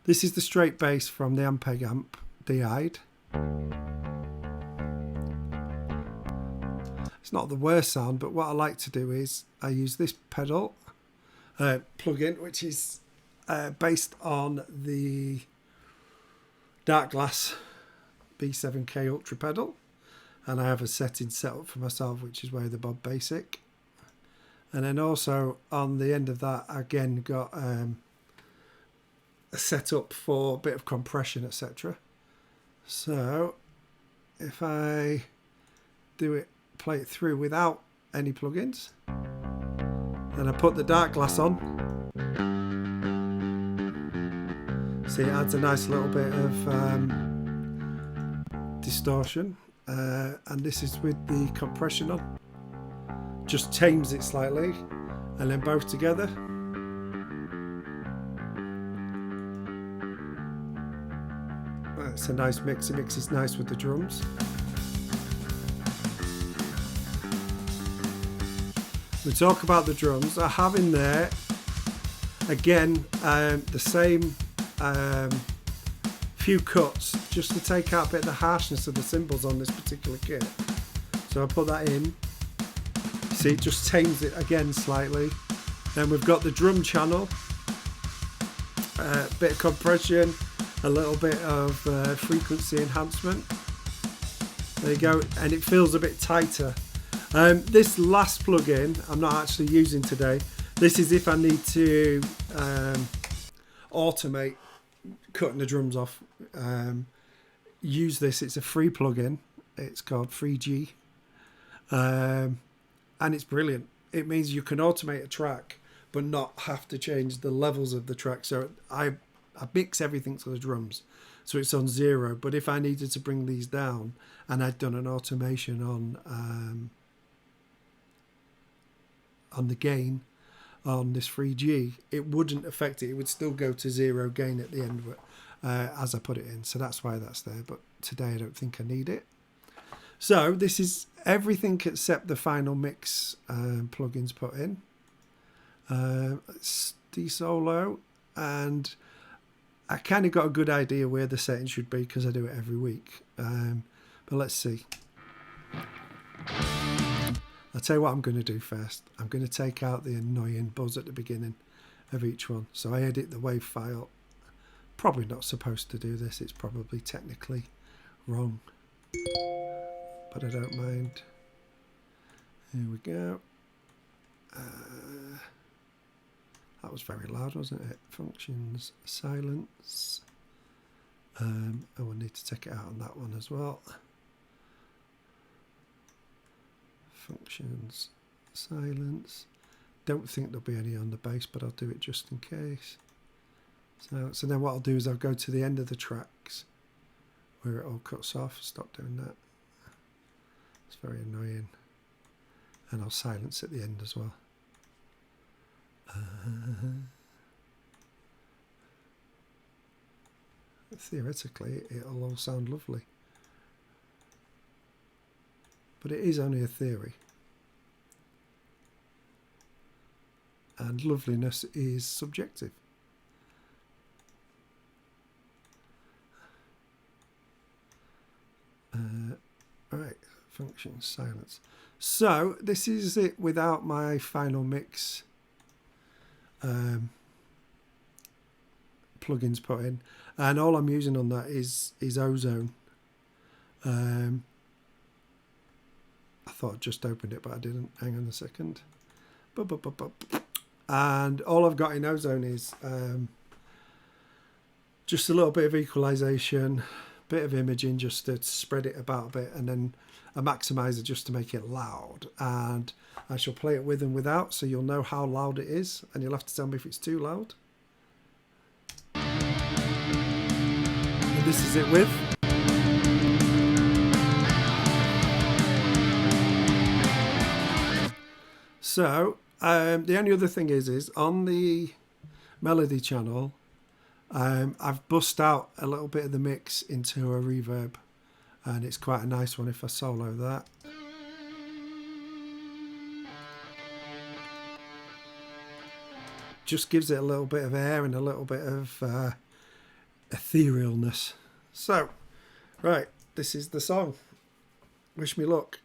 This is the straight bass from the Ampeg amp, DI'd. It's not the worst sound, but what I like to do is I use this pedal plugin, which is based on the Dark Glass B7K Ultra pedal, and I have a setting set up for myself, which is way the Bob Basic. And then also on the end of that, again got a setup for a bit of compression, etc. So if I do it, play it through without any plugins, then I put the Dark Glass on. See, it adds a nice little bit of distortion, and this is with the compression on. Just tames it slightly, and then both together. It's a nice mix. It mixes nice with the drums. We talk about the drums. I have in there again the same few cuts just to take out a bit of the harshness of the cymbals on this particular kit. So I put that in. See, it just tames it again slightly. Then we've got the drum channel, a bit of compression, a little bit of frequency enhancement. There you go, and it feels a bit tighter. This last plugin I'm not actually using today. This is if I need to automate cutting the drums off. Use this. It's a free plugin. It's called 3G, and it's brilliant. It means you can automate a track but not have to change the levels of the track. So I mix everything to the drums, so it's on 0. But if I needed to bring these down, and I'd done an automation on the gain on this 3G, it wouldn't affect it. It would still go to 0 gain at the end of it, as I put it in. So that's why that's there. But today I don't think I need it. So this is everything except the final mix plugins put in. It's D-Solo, and I kind of got a good idea where the settings should be because I do it every week. But let's see. I'll tell you what I'm going to do first. I'm going to take out the annoying buzz at the beginning of each one. So I edit the WAV file. Probably not supposed to do this. It's probably technically wrong, but I don't mind. Here we go. That was very loud, wasn't it? Functions, silence. I will need to take it out on that one as well. Functions, silence. Don't think there'll be any on the bass, but I'll do it just in case. So then what I'll do is I'll go to the end of the tracks where it all cuts off. Stop doing that. It's very annoying. And I'll silence at the end as well. Theoretically, it'll all sound lovely. But it is only a theory. And loveliness is subjective. Right, function silence. So this is it without my final mix plugins put in, and all I'm using on that is Ozone. I thought I just opened it, but I didn't. Hang on a second. And all I've got in Ozone is just a little bit of equalization, bit of imaging just to spread it about a bit, and then a maximizer just to make it loud. And I shall play it with and without, so you'll know how loud it is, and you'll have to tell me if it's too loud. And this is it with. So the only other thing is on the melody channel, I've bust out a little bit of the mix into a reverb, and it's quite a nice one if I solo that. Just gives it a little bit of air and a little bit of etherealness. So, right, this is the song. Wish me luck.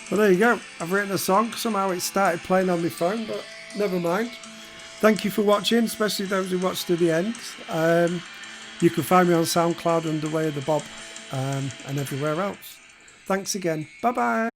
Well, there you go. I've written a song. Somehow it started playing on my phone, but never mind. Thank you for watching, especially those who watched to the end. You can find me on SoundCloud under Way of the Bob and everywhere else. Thanks again. Bye-bye.